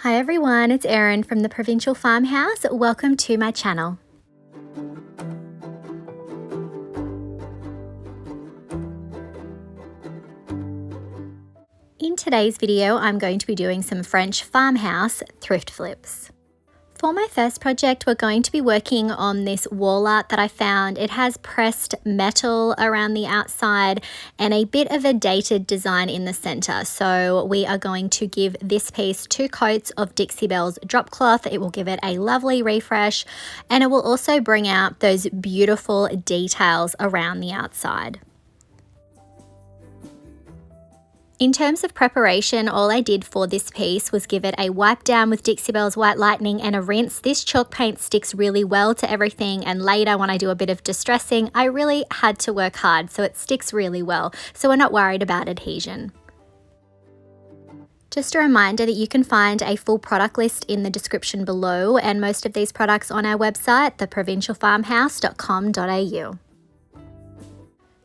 Hi everyone, it's Erin from the Provincial Farmhouse. Welcome to my channel. In today's video, I'm going to be doing some French farmhouse thrift flips. For my first project, we're going to be working on this wall art that I found. It has pressed metal around the outside and a bit of a dated design in the center. So we are going to give this piece 2 coats of Dixie Belle's drop cloth. It will give it a lovely refresh, and it will also bring out those beautiful details around the outside. In terms of preparation, all I did for this piece was give it a wipe down with Dixie Belle's White Lightning and a rinse. This chalk paint sticks really well to everything, and later when I do a bit of distressing, I really had to work hard, so it sticks really well. So we're not worried about adhesion. Just a reminder that you can find a full product list in the description below, and most of these products on our website, theprovincialfarmhouse.com.au.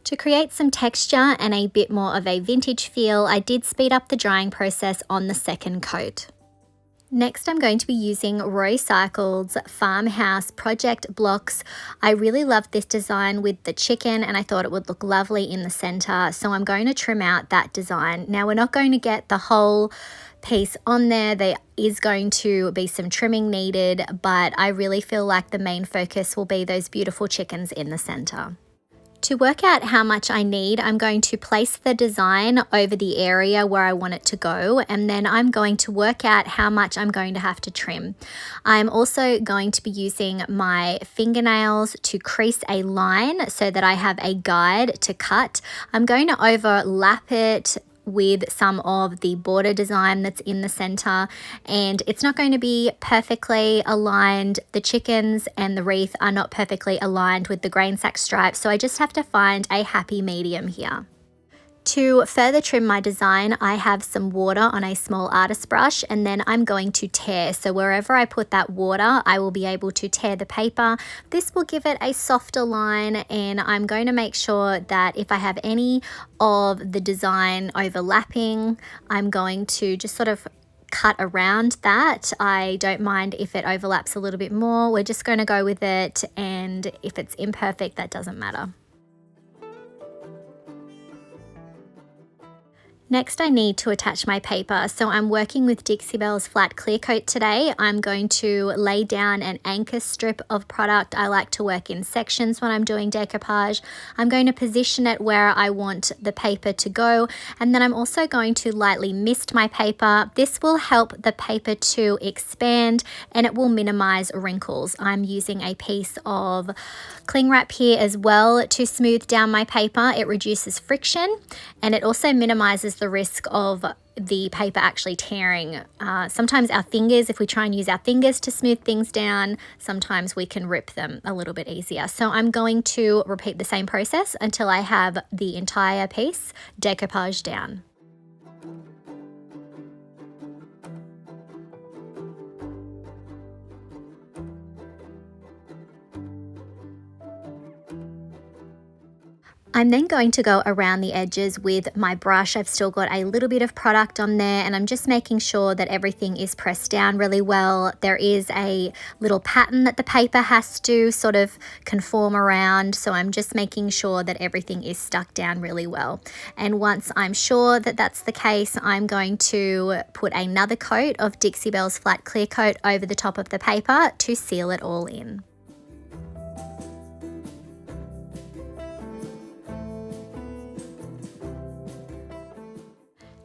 To create some texture and a bit more of a vintage feel, I did speed up the drying process on the second coat. Next, I'm going to be using Rocycled's Farmhouse project blocks. I really loved this design with the chicken and I thought it would look lovely in the center, so I'm going to trim out that design. Now, we're not going to get the whole piece on there. There is going to be some trimming needed, but I really feel like the main focus will be those beautiful chickens in the center. To work out how much I need, I'm going to place the design over the area where I want it to go, and then I'm going to work out how much I'm going to have to trim. I'm also going to be using my fingernails to crease a line so that I have a guide to cut. I'm going to overlap it with some of the border design that's in the center, and it's not going to be perfectly aligned. The chickens and the wreath are not perfectly aligned with the grain sack stripes, so I just have to find a happy medium here. To further trim my design, I have some water on a small artist brush, and then I'm going to tear. So wherever I put that water, I will be able to tear the paper. This will give it a softer line, and I'm going to make sure that if I have any of the design overlapping, I'm going to just sort of cut around that. I don't mind if it overlaps a little bit more. We're just going to go with it, and if it's imperfect, that doesn't matter. Next, I need to attach my paper, so I'm working with Dixie Belle's flat clear coat today. I'm going to lay down an anchor strip of product. I like to work in sections when I'm doing decoupage. I'm going to position it where I want the paper to go, and then I'm also going to lightly mist my paper. This will help the paper to expand and it will minimize wrinkles. I'm using a piece of cling wrap here as well to smooth down my paper. It reduces friction and it also minimizes the risk of the paper actually tearing. Sometimes our fingers, if we try and use our fingers to smooth things down, sometimes we can rip them a little bit easier. So I'm going to repeat the same process until I have the entire piece decoupaged down. I'm then going to go around the edges with my brush. I've still got a little bit of product on there, and I'm just making sure that everything is pressed down really well. There is a little pattern that the paper has to sort of conform around, so I'm just making sure that everything is stuck down really well. And once I'm sure that that's the case, I'm going to put another coat of Dixie Belle's flat clear coat over the top of the paper to seal it all in.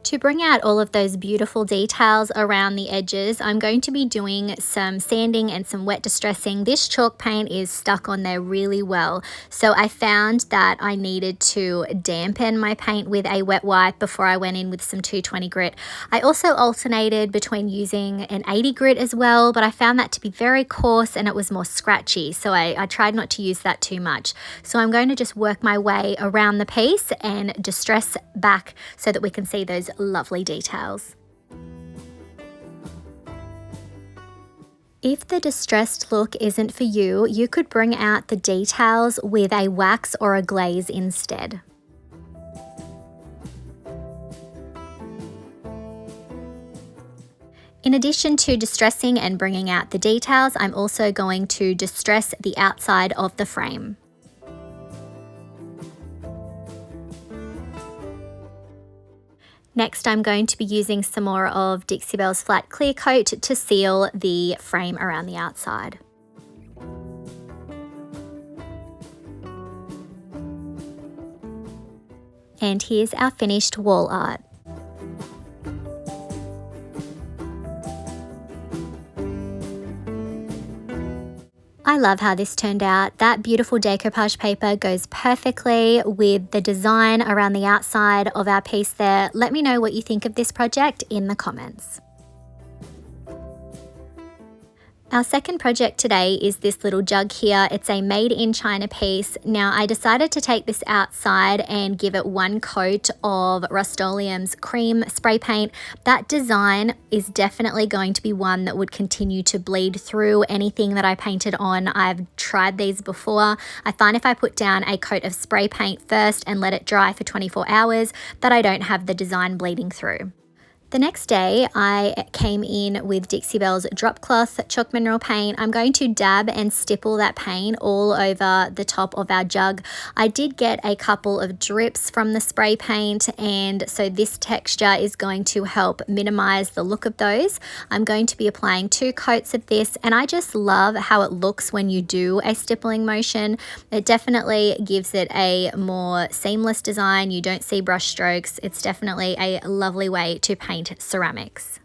To bring out all of those beautiful details around the edges, I'm going to be doing some sanding and some wet distressing. This chalk paint is stuck on there really well, so I found that I needed to dampen my paint with a wet wipe before I went in with some 220 grit. I also alternated between using an 80 grit as well, but I found that to be very coarse and it was more scratchy, so I tried not to use that too much. So I'm going to just work my way around the piece and distress back so that we can see those lovely details. If the distressed look isn't for you, you could bring out the details with a wax or a glaze instead. In addition to distressing and bringing out the details, I'm also going to distress the outside of the frame. Next, I'm going to be using some more of Dixie Belle's flat clear coat to seal the frame around the outside. And here's our finished wall art. I love how this turned out. That beautiful decoupage paper goes perfectly with the design around the outside of our piece there. Let me know what you think of this project in the comments. Our second project today is this little jug here. It's a made in China piece. Now I decided to take this outside and give it one coat of Rust-Oleum's cream spray paint. That design is definitely going to be one that would continue to bleed through anything that I painted on. I've tried these before. I find if I put down a coat of spray paint first and let it dry for 24 hours, that I don't have the design bleeding through. The next day, I came in with Dixie Belle's Drop Cloth Chalk Mineral Paint. I'm going to dab and stipple that paint all over the top of our jug. I did get a couple of drips from the spray paint, and so this texture is going to help minimize the look of those. I'm going to be applying 2 coats of this, and I just love how it looks when you do a stippling motion. It definitely gives it a more seamless design. You don't see brush strokes. It's definitely a lovely way to paint ceramics.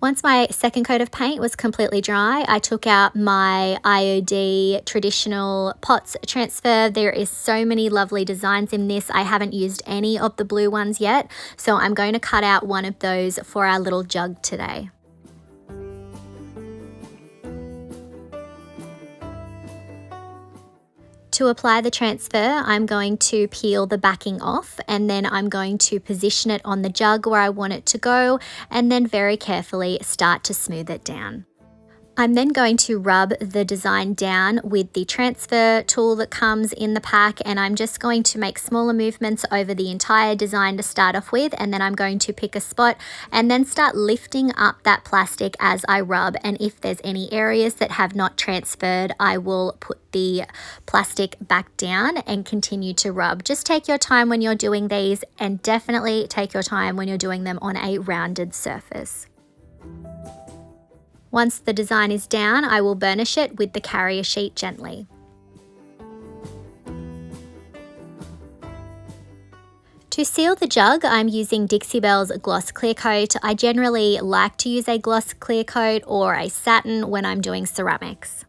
Once my second coat of paint was completely dry, I took out my IOD traditional pots transfer. There is so many lovely designs in this. I haven't used any of the blue ones yet, so I'm going to cut out one of those for our little jug today. To apply the transfer, I'm going to peel the backing off, and then I'm going to position it on the jug where I want it to go, and then very carefully start to smooth it down. I'm then going to rub the design down with the transfer tool that comes in the pack, and I'm just going to make smaller movements over the entire design to start off with, and then I'm going to pick a spot and then start lifting up that plastic as I rub. And if there's any areas that have not transferred, I will put the plastic back down and continue to rub. Just take your time when you're doing these, and definitely take your time when you're doing them on a rounded surface. Once the design is down, I will burnish it with the carrier sheet gently. To seal the jug, I'm using Dixie Belle's Gloss Clear Coat. I generally like to use a gloss clear coat or a satin when I'm doing ceramics.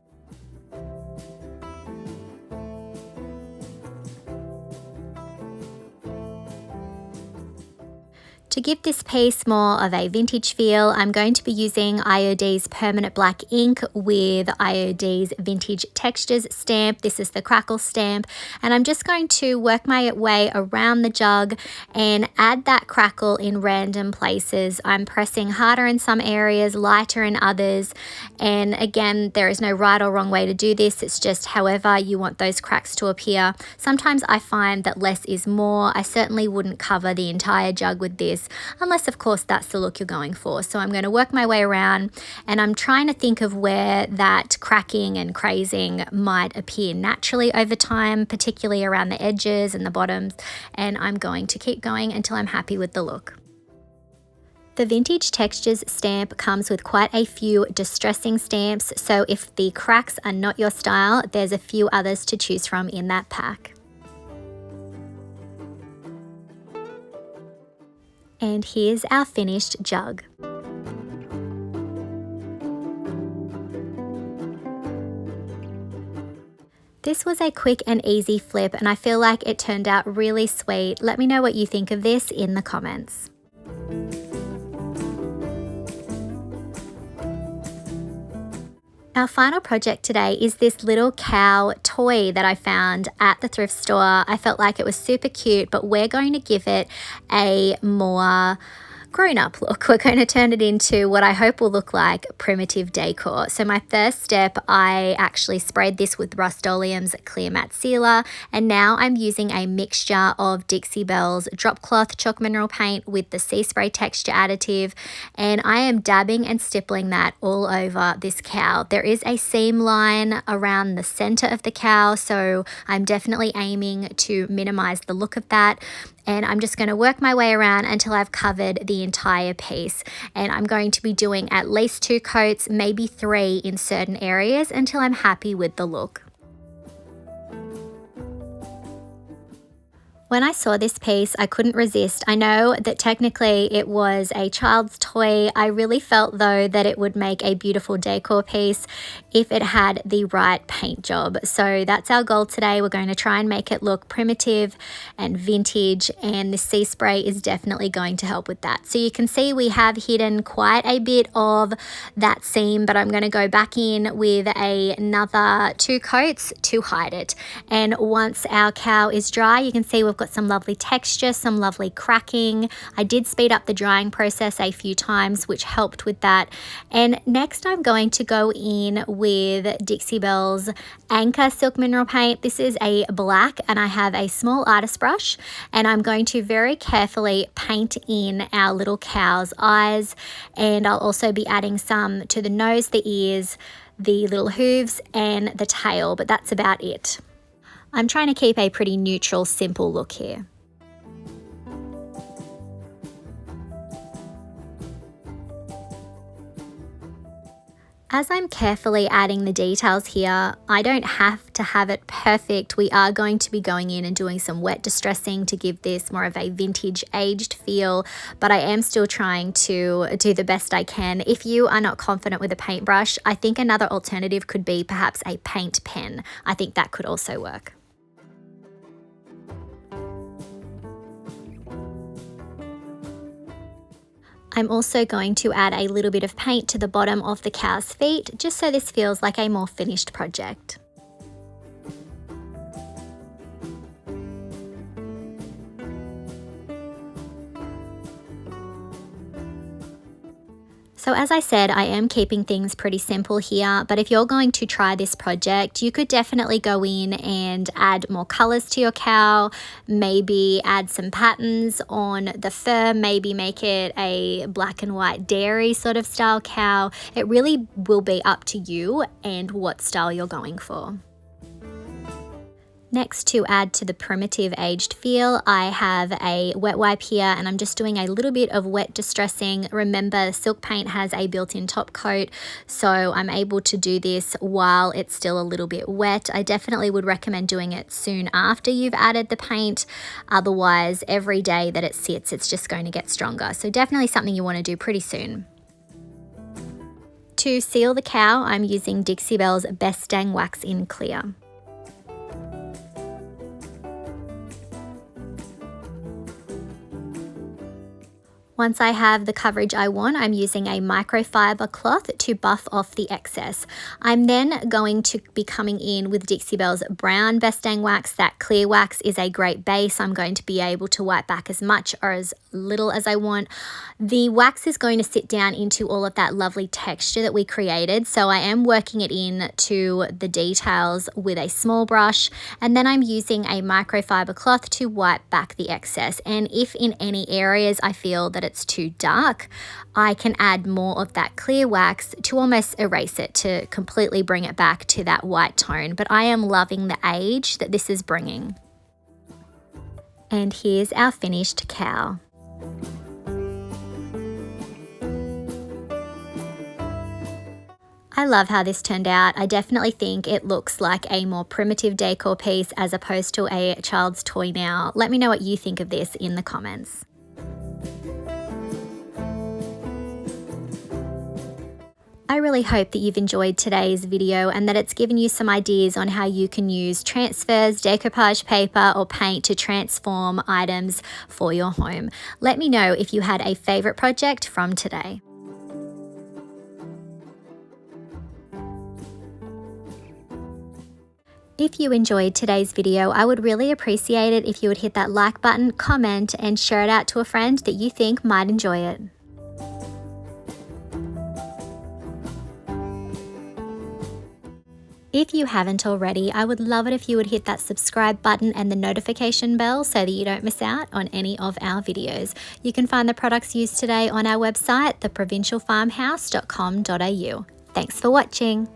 To give this piece more of a vintage feel, I'm going to be using IOD's Permanent Black ink with IOD's Vintage Textures stamp. This is the crackle stamp, and I'm just going to work my way around the jug and add that crackle in random places. I'm pressing harder in some areas, lighter in others, and again, there is no right or wrong way to do this. It's just however you want those cracks to appear. Sometimes I find that less is more. I certainly wouldn't cover the entire jug with this, unless of course that's the look you're going for. So I'm going to work my way around, and I'm trying to think of where that cracking and crazing might appear naturally over time, particularly around the edges and the bottoms, and I'm going to keep going until I'm happy with the look. The Vintage Textures stamp comes with quite a few distressing stamps, so if the cracks are not your style, there's a few others to choose from in that pack. And here's our finished jug. This was a quick and easy flip, and I feel like it turned out really sweet. Let me know what you think of this in the comments. Our final project today is this little cow toy that I found at the thrift store. I felt like it was super cute, but we're going to give it a more grown-up look. We're going to turn it into what I hope will look like primitive decor. So my first step, I actually sprayed this with Rust-Oleum's Clear Matte Sealer, and now I'm using a mixture of Dixie Belle's Drop Cloth Chalk Mineral Paint with the Sea Spray Texture Additive, and I am dabbing and stippling that all over this cow. There is a seam line around the center of the cow, so I'm definitely aiming to minimize the look of that. And I'm just going to work my way around until I've covered the entire piece. And I'm going to be doing at least 2 coats, maybe 3 in certain areas until I'm happy with the look. When I saw this piece, I couldn't resist. I know that technically it was a child's toy. I really felt though that it would make a beautiful decor piece if it had the right paint job. So that's our goal today. We're going to try and make it look primitive and vintage, and the sea spray is definitely going to help with that. So you can see we have hidden quite a bit of that seam, but I'm going to go back in with another 2 coats to hide it. And once our cow is dry, you can see we've got some lovely texture, some lovely cracking. I did speed up the drying process a few times, which helped with that. And next I'm going to go in with Dixie Belle's Anchor Silk Mineral Paint. This is a black, and I have a small artist brush, and I'm going to very carefully paint in our little cow's eyes, and I'll also be adding some to the nose, the ears, the little hooves, and the tail, but that's about it. I'm trying to keep a pretty neutral, simple look here. As I'm carefully adding the details here, I don't have to have it perfect. We are going to be going in and doing some wet distressing to give this more of a vintage aged feel, but I am still trying to do the best I can. If you are not confident with a paintbrush, I think another alternative could be perhaps a paint pen. I think that could also work. I'm also going to add a little bit of paint to the bottom of the cow's feet, just so this feels like a more finished project. So as I said, I am keeping things pretty simple here, but if you're going to try this project, you could definitely go in and add more colors to your cow, maybe add some patterns on the fur, maybe make it a black and white dairy sort of style cow. It really will be up to you and what style you're going for. Next, to add to the primitive aged feel, I have a wet wipe here, and I'm just doing a little bit of wet distressing. Remember, silk paint has a built-in top coat, so I'm able to do this while it's still a little bit wet. I definitely would recommend doing it soon after you've added the paint. Otherwise, every day that it sits, it's just going to get stronger. So definitely something you want to do pretty soon. To seal the cow, I'm using Dixie Belle's Best Dang Wax in Clear. Once I have the coverage I want, I'm using a microfiber cloth to buff off the excess. I'm then going to be coming in with Dixie Belle's brown Best Dang Wax. That clear wax is a great base. I'm going to be able to wipe back as much or as little as I want. The wax is going to sit down into all of that lovely texture that we created, so I am working it in to the details with a small brush, and then I'm using a microfiber cloth to wipe back the excess. And if in any areas I feel that it's too dark, I can add more of that clear wax to almost erase it, to completely bring it back to that white tone. But I am loving the age that this is bringing. And here's our finished cow. I love how this turned out. I definitely think it looks like a more primitive decor piece as opposed to a child's toy now. Let me know what you think of this in the comments. I really hope that you've enjoyed today's video and that it's given you some ideas on how you can use transfers, decoupage paper or paint to transform items for your home. Let me know if you had a favorite project from today. If you enjoyed today's video, I would really appreciate it if you would hit that like button, comment, and share it out to a friend that you think might enjoy it. If you haven't already, I would love it if you would hit that subscribe button and the notification bell so that you don't miss out on any of our videos. You can find the products used today on our website, theprovincialfarmhouse.com.au. Thanks for watching.